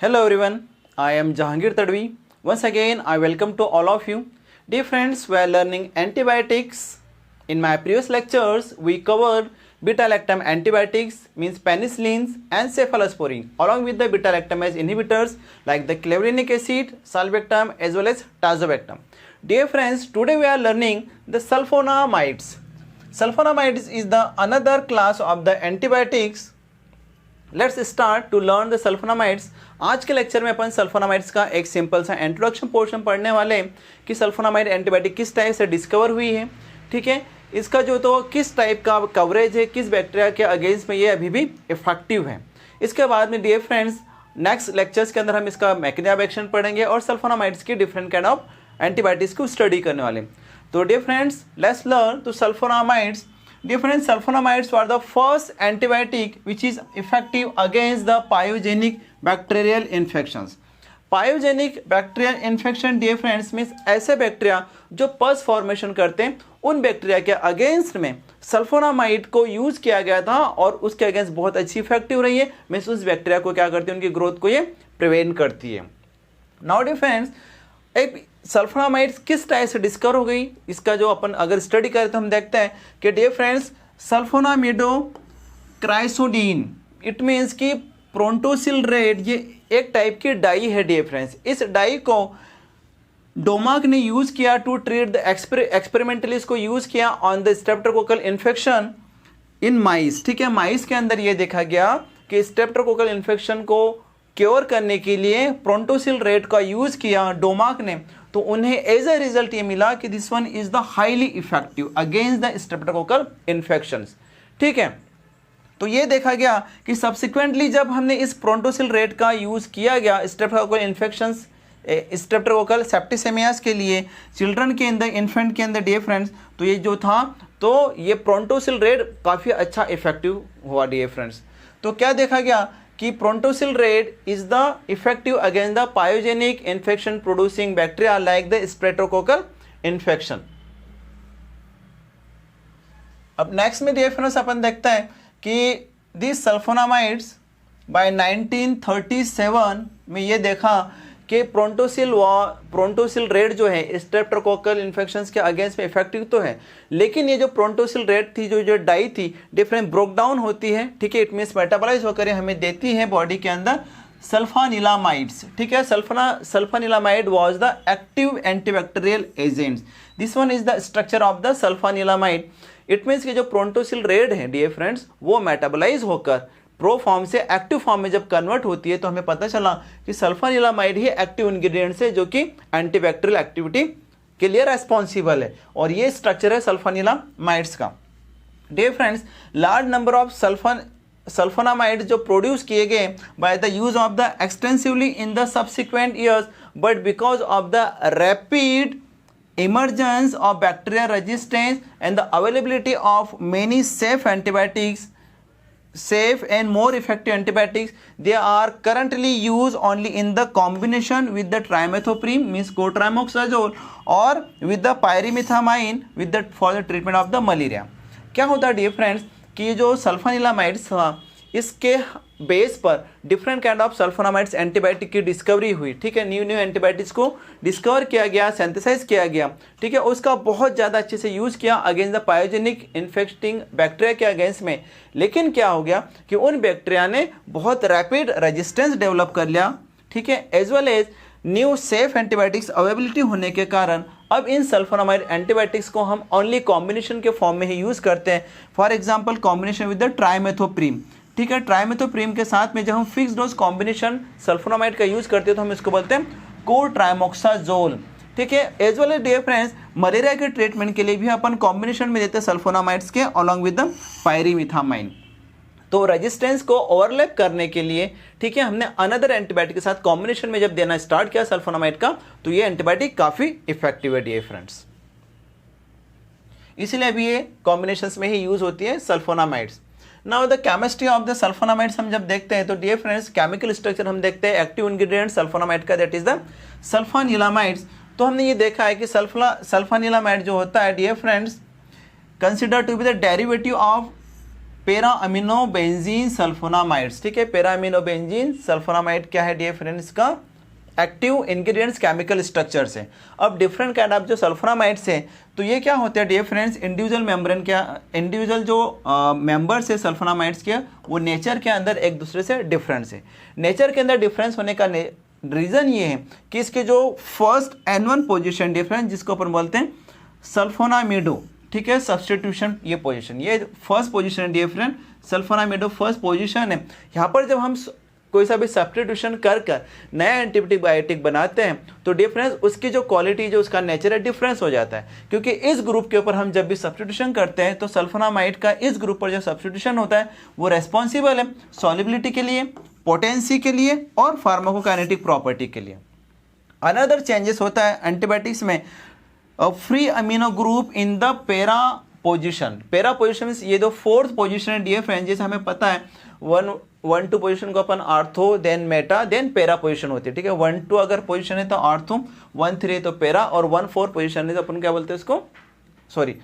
Hello everyone, I am Jahangir Tadvi. Once again, I welcome to all of you. Dear friends, we are learning antibiotics. In my previous lectures, we covered beta-lactam antibiotics, means penicillins and cephalosporin, along with the beta-lactamase inhibitors like the clavulanic acid, sulbactam as well as tazobactam. Dear friends, today we are learning the sulfonamides. Sulfonamides is the another class of the antibiotics. Let's start to learn the sulfonamides. आज के lecture में अपन sulphonamides का एक simple सा introduction portion पढ़ने वाले हैं कि सल्फोनामाइड एंटीबायोटिक किस टाइप से डिस्कवर हुई है. ठीक है, इसका जो तो किस टाइप का कवरेज है, किस बैक्टीरिया के अगेंस्ट में ये अभी भी इफेक्टिव है. इसके बाद में डियर फ्रेंड्स नेक्स्ट लेक्चर्स के अंदर हम इसका मैकेनिज्म ऑफ एक्शन पढ़ेंगे और सल्फोनामाइड्स की डिफरेंट काइंड ऑफ एंटीबायोटिक्स को स्टडी करने वाले. तो dear friends let's learn to sulfonamides. Different sulfonamides were the first antibiotic which is effective against the pyogenic bacterial infections. Pyogenic bacterial infection dear friends means ऐसे bacteria जो pus formation करते हैं, उन bacteria के against में sulphonamide को use किया गया था और उसके अगेंस्ट बहुत अच्छी इफेक्टिव रही है. मीन्स उस बैक्टीरिया को क्या करती है, उनकी ग्रोथ को ये प्रिवेंट करती है. नाउ डियर फ्रेंड्स एक सल्फोनामाइड्स किस टाइप से डिस्कवर हो गई, इसका जो अपन अगर स्टडी करें तो हम देखते हैं कि डियर फ्रेंड्स सल्फोनामिडो क्राइसोडीन इट मीन्स कि प्रोंटोसिल रेड ये एक टाइप की डाई है. डियर फ्रेंड्स इस डाई को डोमाक ने यूज़ किया टू ट्रीट द एक्सपेरिमेंटली इसको यूज़ किया on the streptococcal infection in mice. ठीक है, माइस के अंदर ये देखा गया कि स्ट्रेप्टोकोकल इन्फेक्शन को क्योर करने के लिए प्रोंटोसिल रेड का यूज़ किया डोमाक ने, तो उन्हें एज ए रिजल्ट ये मिला कि this one is the highly effective against the streptococcal infections. ठीक है, तो ये देखा गया कि सब्सिक्वेंटली जब हमने इस प्रोंटोसिल रेड का यूज़ किया गया स्ट्रेप्टोकोकल इन्फेक्शंस स्ट्रेप्टोकोकल सेप्टिसेमियास के लिए चिल्ड्रन के अंदर, इन्फेंट के अंदर डियर फ्रेंड्स, तो ये जो था तो ये प्रोंटोसिल रेड काफ़ी अच्छा इफेक्टिव हुआ डियर फ्रेंड्स. तो क्या देखा गया कि prontosil red is the effective against the pyogenic infection producing bacteria like the streptococcal infection. अब नेक्स्ट में डियर फ्रेंड्स अपन देखते हैं कि दिस सल्फोनामाइड्स बाय 1937 में ये देखा कि प्रोंटोसिल रेड जो है स्ट्रेप्टोकोकल इन्फेक्शंस के अगेंस्ट में इफेक्टिव तो है, लेकिन ये जो प्रोंटोसिल रेड थी जो डाई थी डिफरेंट ब्रोक डाउन होती है. ठीक है, इट मीन्स मेटाबोलाइज होकर हमें देती है बॉडी के अंदर सल्फानिलामाइड्स. ठीक है, sulfanilamide was the active antibacterial agents. This one is the structure of the sulfanilamide. It means कि जो प्रोंटोसिल रेड है डियर फ्रेंड्स वो मेटाबोलाइज होकर प्रो फॉर्म से एक्टिव फॉर्म में जब कन्वर्ट होती है तो हमें पता चला कि सल्फानिलामाइड ही एक्टिव इंग्रेडिएंट्स है जो कि एंटीबैक्टीरियल एक्टिविटी के लिए रेस्पॉन्सिबल है, और ये स्ट्रक्चर है सल्फानिलामाइड्स का. Dear friends large number of sulfonamide जो प्रोड्यूस किए गए by the use of the extensively in the subsequent years, but because of the rapid emergence of bacterial resistance and the availability of many safe and more effective antibiotics, they are currently used only in the combination with the trimethoprim means cotrimoxazole or with the pyrimethamine with the for the treatment of the malaria. क्या होता है dear friends कि ये जो सल्फानिलामाइड्स था इसके base पर different kind of sulfonamides antibiotic की डिस्कवरी हुई. ठीक है, न्यू एंटीबायोटिक्स को डिस्कवर किया गया, सिंथेसाइज किया गया. ठीक है, उसका बहुत ज़्यादा अच्छे से यूज़ किया against the pyogenic infecting bacteria के अगेंस्ट में. लेकिन क्या हो गया कि उन बैक्टीरिया ने बहुत रैपिड रेजिस्टेंस डेवलप कर लिया. ठीक है, as well as new safe antibiotics availability होने के कारण अब इन सल्फोनामाइड एंटीबायोटिक्स को हम ओनली कॉम्बिनेशन के फॉर्म में ही यूज़ करते हैं. For example combination with the trimethoprim. ठीक है, ट्राइमेथोप्रीम के साथ में जब हम फिक्स डोज कॉम्बिनेशन सल्फोनामाइड का यूज़ करते हैं तो हम इसको बोलते हैं कोट्राइमोक्साजोल. ठीक है, as well as dear friends malaria के ट्रीटमेंट के लिए भी अपन कॉम्बिनेशन में देते हैं सल्फोनामाइड्स के अलॉन्ग विद द पायरीमिथामाइन. तो रेजिस्टेंस को ओवरलैप करने के लिए ठीक है हमने अनदर एंटीबायोटिक के साथ कॉम्बिनेशन में जब देना स्टार्ट किया सल्फोनामाइड का, तो ये एंटीबायोटिक काफ़ी इफेक्टिव है डियर फ्रेंड्स. इसलिए अभी ये कॉम्बिनेशंस में ही यूज़ होती है sulfonamides. Now the chemistry of the sulfonamides हम जब देखते हैं तो डियर फ्रेंड्स केमिकल स्ट्रक्चर हम देखते हैं एक्टिव इंग्रेडिएंट सल्फोनामाइड का दैट इज द सल्फानिलामाइड्स. तो हमने ये देखा है कि सल्फानिलामाइड जो होता है dear friends consider to be the derivative of para amino benzene sulfonamides, ठीक है। पैरा अमीनो बेंजीन सल्फोनामाइड क्या है डियर फ्रेंड्स, का एक्टिव इंग्रेडिएंट्स केमिकल स्ट्रक्चर से। अब डिफरेंट काइंड ऑफ जो सल्फोनामाइड्स है, तो ये क्या होते हैं डियर फ्रेंड्स, इंडिविजुअल मेम्ब्रेन क्या, इंडिविजुअल जो मेंबर्स है सल्फोनामाइड्स के, वो नेचर के अंदर एक दूसरे से डिफरेंस है। नेचर के अंदर डिफरेंस होने का रीज़न ये है कि इसके जो फर्स्ट N1 पोजिशन डिफरेंस, जिसको अपन बोलते हैं सल्फोनामिडो, ठीक है, सब्सटीट्यूशन, ये पोजीशन, ये फर्स्ट पोजीशन है डियर फ्रेंड, सल्फोनामिडो फर्स्ट पोजीशन है। यहाँ पर जब हम कोई सा भी सब्सटीट्यूशन कर नया एंटीबायोटिक बनाते हैं तो डिफरेंस उसकी जो क्वालिटी, जो उसका नेचर है, डिफरेंस हो जाता है। क्योंकि इस ग्रुप के ऊपर हम जब भी सब्सटीट्यूशन करते हैं तो सल्फोनामाइड का इस ग्रुप पर जो सब्सटीट्यूशन होता है वो रेस्पॉन्सिबल है सॉल्युबिलिटी के लिए, पोटेंसी के लिए और फार्माकोकाइनेटिक प्रॉपर्टी के लिए। अनदर चेंजेस होता है एंटीबायोटिक्स में, free amino group in the para position. Para position ये जो फोर्थ पोजिशन है डियर फ्रेंड, जैसे हमें पता है 1-2 पोजीशन को अपन ortho, then meta, then para position होती है, ठीक है। 1-2 अगर पोजीशन है तो आर्थो, 1-3 तो पैरा, और 1-4 पोजीशन है तो अपन क्या बोलते हैं उसको, सॉरी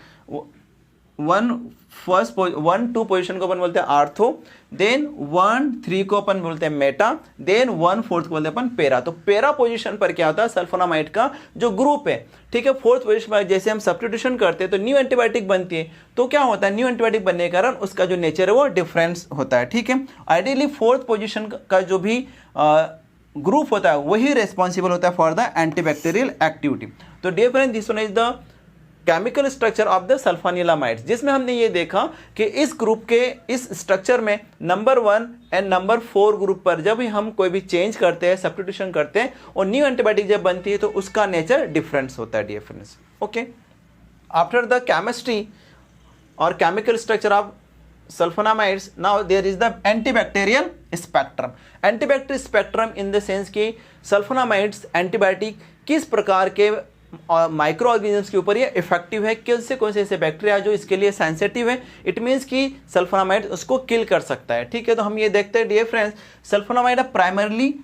1-2 पोजीशन को अपन बोलते हैं आर्थो, देन 1-3 को अपन बोलते हैं मेटा, देन 1-4 को बोलते हैं अपन पैरा। तो पैरा पोजीशन पर क्या होता है, सल्फोनामाइड का जो ग्रुप है, ठीक है, फोर्थ पोजीशन पर जैसे हम सब्स्टिट्यूशन करते हैं तो न्यू एंटीबायोटिक बनती है, तो क्या होता है, न्यू एंटीबायोटिक बनने के कारण उसका जो नेचर है वो डिफरेंस होता है, ठीक है। आइडियली फोर्थ पोजीशन का जो भी ग्रुप होता है वही रेस्पॉन्सिबल होता है फॉर द एंटीबैक्टीरियल एक्टिविटी। तो dear friend, this one is the chemical structure of the sulphonilamides, जिसमें हमने ये देखा कि इस ग्रुप के इस स्ट्रक्चर में नंबर 1 एंड नंबर 4 ग्रुप पर जब भी हम कोई भी चेंज करते हैं, सब्स्टिट्यूशन करते हैं और न्यू एंटीबायोटिक जब बनती है तो उसका नेचर डिफरेंस होता है dear friends, okay. After the chemistry और chemical structure of sulfonamides, now there is the antibacterial spectrum. Antibacterial spectrum in the sense कि सल्फोनामाइड्स एंटीबायोटिक किस प्रकार के माइक्रो ऑर्गेनिजम्स के ऊपर ये इफेक्टिव है, कौन से ऐसे बैक्टीरिया जो इसके लिए सेंसिटिव है, इट मीन्स कि सल्फोनामाइड उसको किल कर सकता है, ठीक है। तो हम ये देखते हैं dear friends, sulfonamide are primarily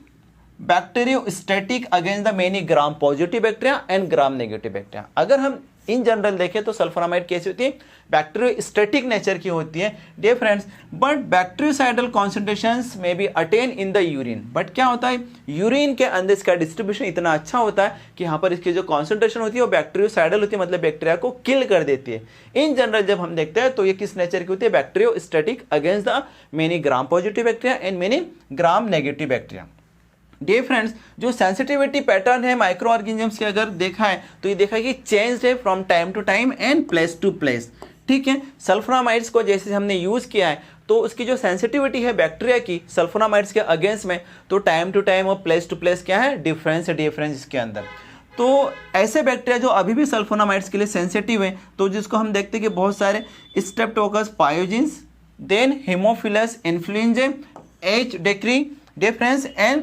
bacteriostatic against the many gram positive bacteria and gram negative bacteria. अगर हम इन जनरल देखें तो सल्फोनामाइड कैसी होती है, बैक्टीरियोस्टैटिक नेचर की होती है dear friends, but bacteriocidal concentrations में be attain in the urine. But क्या होता है, यूरिन के अंदर इसका डिस्ट्रीब्यूशन इतना अच्छा होता है कि यहाँ पर इसकी जो कॉन्सेंट्रेशन होती है वो बैक्टीरियोसाइडल होती है, मतलब बैक्टीरिया को किल कर देती है। इन जनरल जब हम देखते हैं तो ये किस नेचर की होती है, bacteriostatic against the many gram positive bacteria and many gram negative bacteria. Dear friends, जो सेंसिटिविटी पैटर्न है माइक्रो ऑर्गेनिजम्स के अगर देखा है तो ये देखा है कि चेंज है from time to time and place to place, ठीक है। सल्फोनामाइड्स को जैसे हमने यूज़ किया है तो उसकी जो सेंसिटिविटी है बैक्टीरिया की सल्फोनामाइड्स के अगेंस्ट में, तो टाइम टू टाइम और प्लेस टू प्लेस क्या है, डिफरेंस है डिफरेंस इसके अंदर। तो ऐसे बैक्टीरिया जो अभी भी सल्फोनामाइड्स के लिए सेंसिटिव है, तो जिसको हम देखते हैं कि बहुत सारे streptococcus pyogenes, then haemophilus influenza, H ducreyi difference and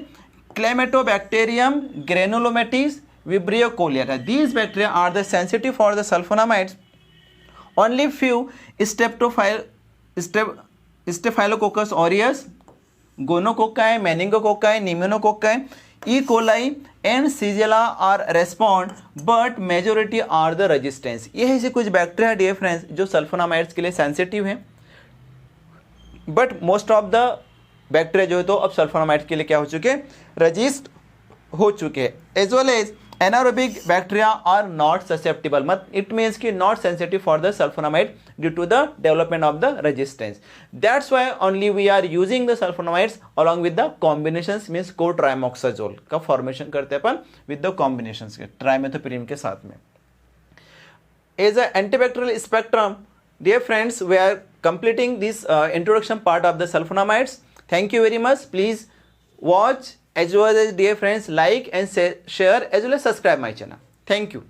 Clematobaacterium granulomatis, Vibrio cholera. These bacteria are the sensitive for the sulfonamides. Only few Staphylococcus aureus, Gonococci, Meningococci, Pneumococci, E. coli and Shigella are respond, but majority are the resistance. ये ऐसे कुछ bacteria dear friends जो sulphonamides के लिए sensitive हैं, but most of the bacteria जो है तो अब सल्फोनामाइड के लिए क्या हो चुके हैं, रजिस्ट हो चुके हैं। As well as anaerobic bacteria are not susceptible, मत इट मीन्स कि not sensitive for the sulfonamide due to the development of the resistance. That's why only we are using the sulfonamides along with the combinations, means cotrimoxazole का formation करते हैं अपन with the combinations के ट्राइमेथोप्रीन के साथ में। As a antibacterial spectrum dear friends, we are completing this introduction part of the sulfonamides. Thank you very much. Please watch as well as dear friends like and share as well as subscribe my channel. Thank you.